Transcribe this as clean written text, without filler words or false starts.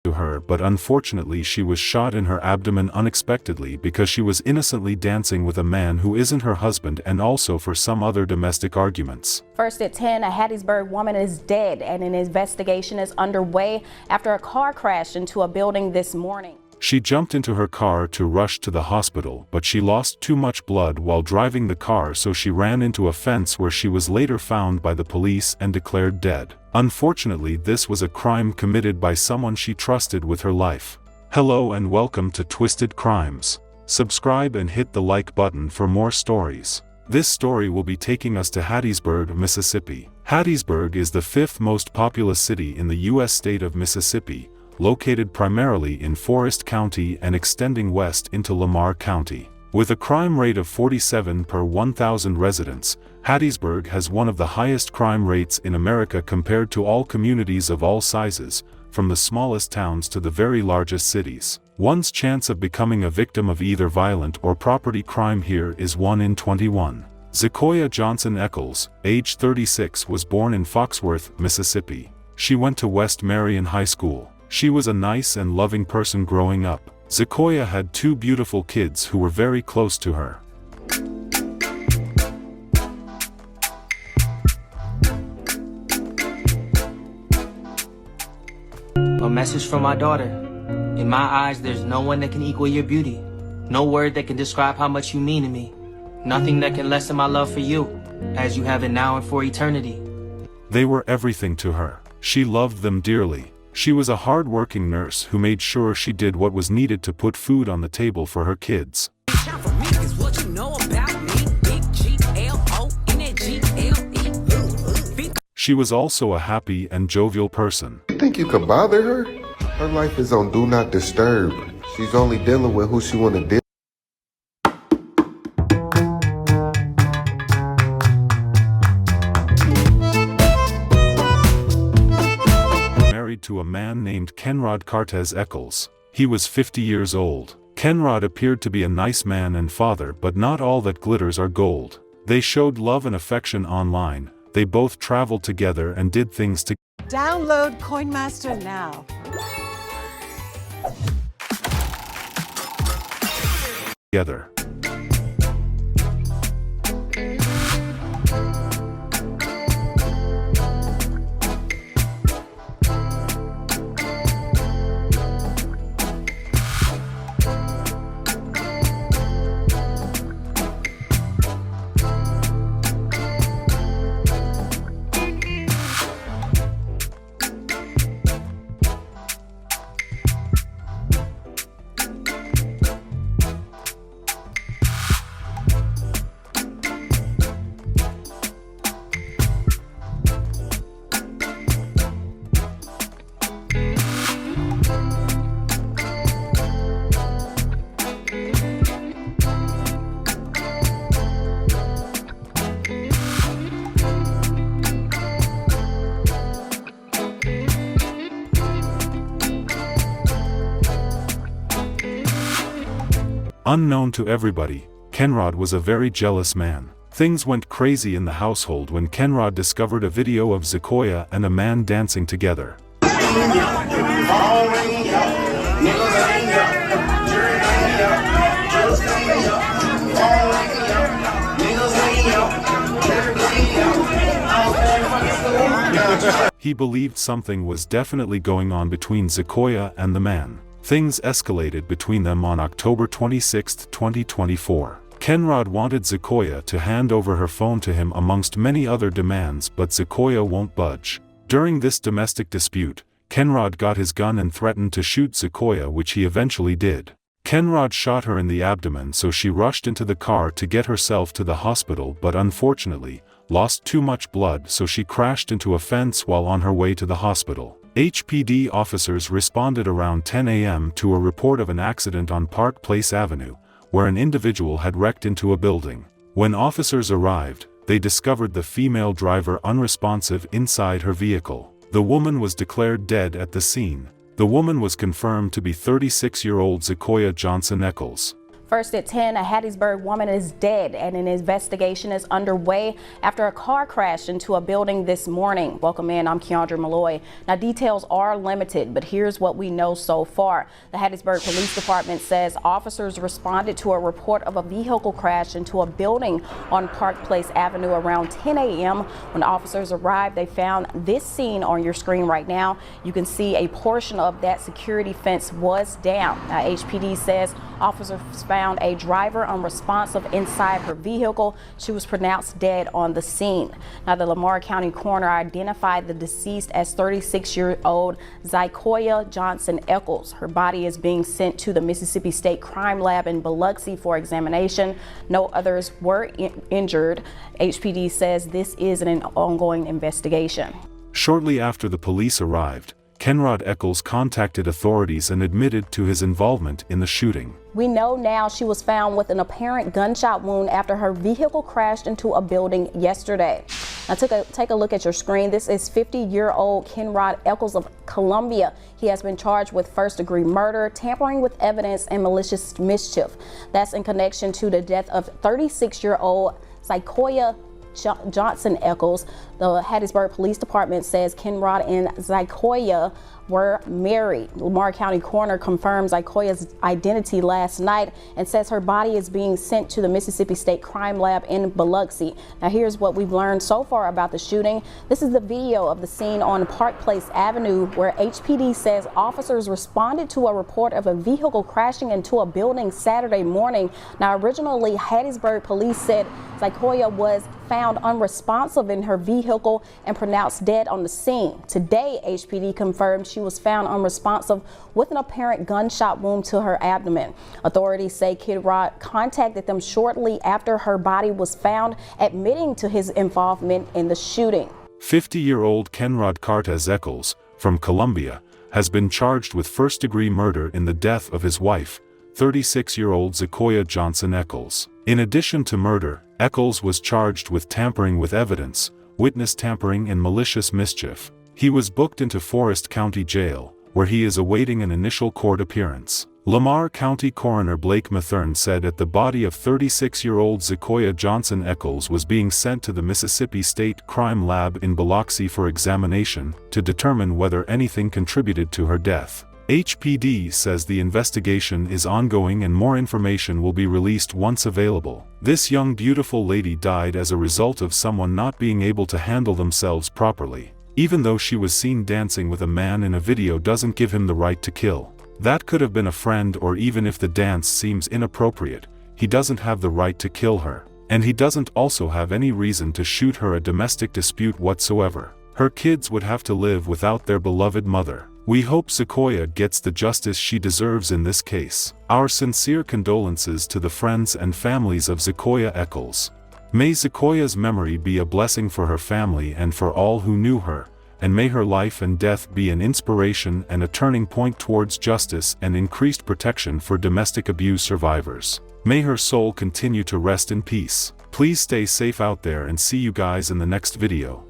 to her, but unfortunately she was shot in her abdomen unexpectedly because she was innocently dancing with a man who isn't her husband, and also for some other domestic arguments. First at 10, a Hattiesburg woman is dead and an investigation is underway after a car crashed into a building this morning. She jumped into her car to rush to the hospital, but she lost too much blood while driving the car, so she ran into a fence where she was later found by the police and declared dead. Unfortunately, this was a crime committed by someone she trusted with her life. Hello and welcome to Twisted Crimes. Subscribe and hit the like button for more stories. This story will be taking us to Hattiesburg, Mississippi. Hattiesburg is the fifth most populous city in the U.S. state of Mississippi, located primarily in Forest County and extending west into Lamar County. With a crime rate of 47 per 1,000 residents, Hattiesburg has one of the highest crime rates in America compared to all communities of all sizes, from the smallest towns to the very largest cities. One's chance of becoming a victim of either violent or property crime here is 1 in 21. Zekoya Johnson Eccles, age 36, was born in Foxworth, Mississippi. She went to West Marion High School. She was a nice and loving person growing up. Zekoya had two beautiful kids who were very close to her. A message from my daughter. In my eyes, there's no one that can equal your beauty. No word that can describe how much you mean to me. Nothing that can lessen my love for you, as you have it now and for eternity. They were everything to her. She loved them dearly. She was a hard-working nurse who made sure she did what was needed to put food on the table for her kids. She was also a happy and jovial person. You think you could bother her? Her life is on Do Not Disturb. She's only dealing with who she want to deal with. To a man named Kenrod Cartez Eccles. He was 50 years old. Kenrod appeared to be a nice man and father, but not all that glitters are gold. They showed love and affection online. They both traveled together and did things Download Coinmaster now. together. Unknown to everybody, Kenrod was a very jealous man. Things went crazy in the household when Kenrod discovered a video of Zekoya and a man dancing together. He believed something was definitely going on between Zekoya and the man. Things escalated between them on October 26, 2024. Kenrod wanted Zekoya to hand over her phone to him amongst many other demands, but Zekoya won't budge. During this domestic dispute, Kenrod got his gun and threatened to shoot Zekoya, which he eventually did. Kenrod shot her in the abdomen, so she rushed into the car to get herself to the hospital, but unfortunately, lost too much blood, so she crashed into a fence while on her way to the hospital. HPD officers responded around 10 a.m. to a report of an accident on Park Place Avenue, where an individual had wrecked into a building. When officers arrived, they discovered the female driver unresponsive inside her vehicle. The woman was declared dead at the scene. The woman was confirmed to be 36-year-old Zekoya Johnson Eccles. First at 10, a Hattiesburg woman is dead and an investigation is underway after a car crashed into a building this morning. Welcome in, I'm Keandra Malloy. Now, details are limited, but here's what we know so far. The Hattiesburg Police Department says officers responded to a report of a vehicle crash into a building on Park Place Avenue around 10 a.m. When officers arrived, they found this scene on your screen right now. You can see a portion of that security fence was down. Now, HPD says officers found a driver unresponsive inside her vehicle. She was pronounced dead on the scene. Now, the Lamar County coroner identified the deceased as 36-year-old Zykoya Johnson Eccles. Her body is being sent to the Mississippi State Crime Lab in Biloxi for examination. No others were injured. HPD says this is an ongoing investigation. Shortly after the police arrived, Kenrod Eccles contacted authorities and admitted to his involvement in the shooting. We know now she was found with an apparent gunshot wound after her vehicle crashed into a building yesterday. Now take a look at your screen. This is 50-year-old Kenrod Eccles of Columbia. He has been charged with first-degree murder, tampering with evidence, and malicious mischief. That's in connection to the death of 36-year-old Zykoya Johnson Eccles. The Hattiesburg Police Department says Kenrod and Zykoya were married. Lamar County coroner confirmed Zykoya's identity last night and says her body is being sent to the Mississippi State Crime Lab in Biloxi. Now, here's what we've learned so far about the shooting. This is the video of the scene on Park Place Avenue where HPD says officers responded to a report of a vehicle crashing into a building Saturday morning. Now, originally, Hattiesburg police said Zykoya was found unresponsive in her vehicle and pronounced dead on the scene. Today, HPD confirmed she was found unresponsive with an apparent gunshot wound to her abdomen. Authorities say Kenrod contacted them shortly after her body was found, admitting to his involvement in the shooting. 50-year-old Kenrod Cartez Eccles, from Columbia, has been charged with first-degree murder in the death of his wife, 36-year-old Zykoya Johnson Eccles. In addition to murder, Eccles was charged with tampering with evidence, witness tampering, and malicious mischief. He was booked into Forest County Jail, where he is awaiting an initial court appearance. Lamar County Coroner Blake Mathern said that the body of 36-year-old Zykoya Johnson Eccles was being sent to the Mississippi State Crime Lab in Biloxi for examination to determine whether anything contributed to her death. HPD says the investigation is ongoing and more information will be released once available. This young beautiful lady died as a result of someone not being able to handle themselves properly. Even though she was seen dancing with a man in a video doesn't give him the right to kill. That could have been a friend, or even if the dance seems inappropriate, he doesn't have the right to kill her. And he doesn't also have any reason to shoot her a domestic dispute whatsoever. Her kids would have to live without their beloved mother. We hope Zykoya gets the justice she deserves in this case. Our sincere condolences to the friends and families of Zykoya Eccles. May Zykoya's memory be a blessing for her family and for all who knew her, and may her life and death be an inspiration and a turning point towards justice and increased protection for domestic abuse survivors. May her soul continue to rest in peace. Please stay safe out there and see you guys in the next video.